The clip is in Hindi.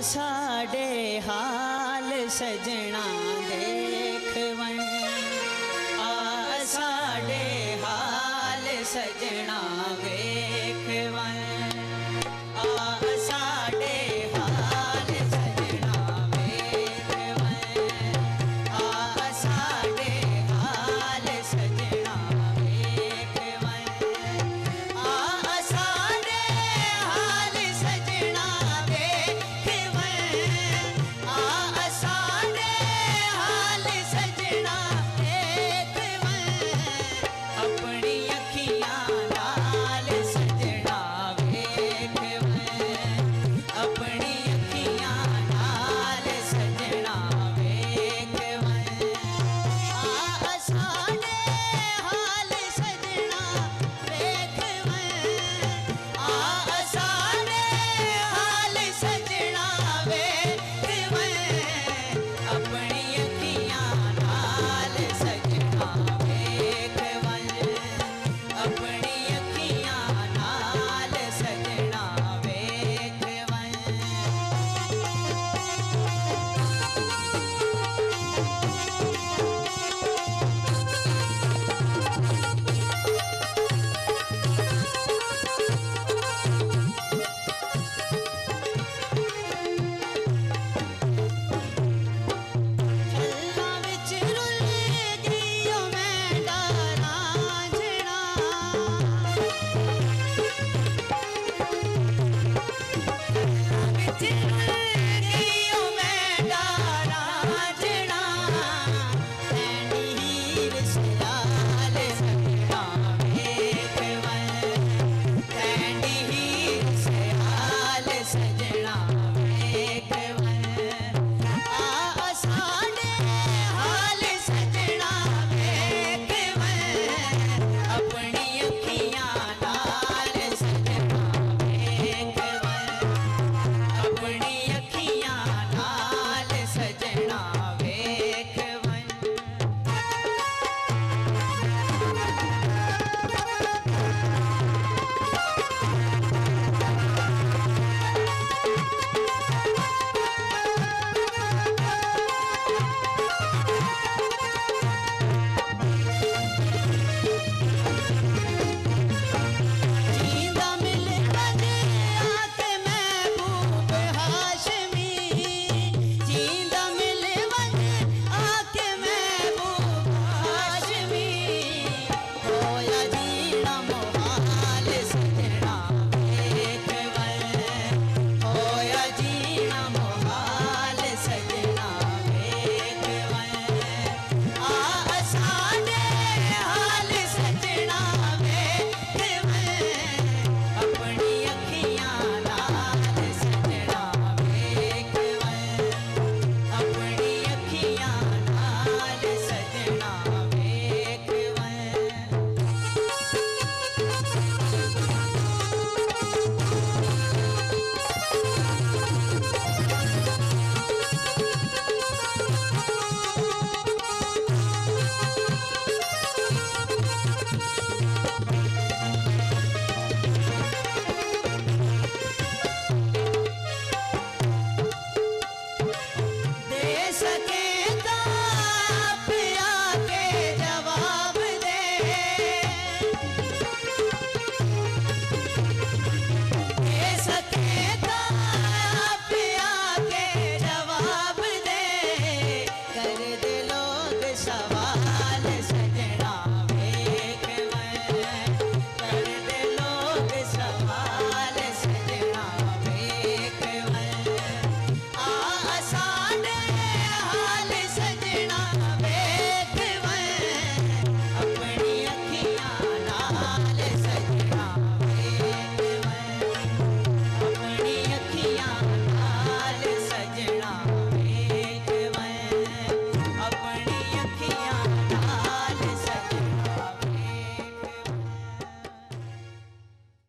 साडे हाल सजना देखवन, आ साडे हाल सजना देखवन, आ साडे हाल सजना देखवन, आ साडे हाल सजना देखवन, आ साडे हाल सजना देखवन, आ साडे हाल सजना देखवन, अपनी अखियां नाल सजना देखवन, अपनी अखियां नाल सजना देखवन, आ साडे हाल सजना देखवन, आ साडे हाल सजना देखवन, अपनी अखियां नाल सजना देखवन, अपनी अखियां नाल सजना देखवन। छल्ला विच रुल गईयो मैं डारां जड़ा, विच रुल गईयो मैं डारां जड़ा, ऐनी हीर सया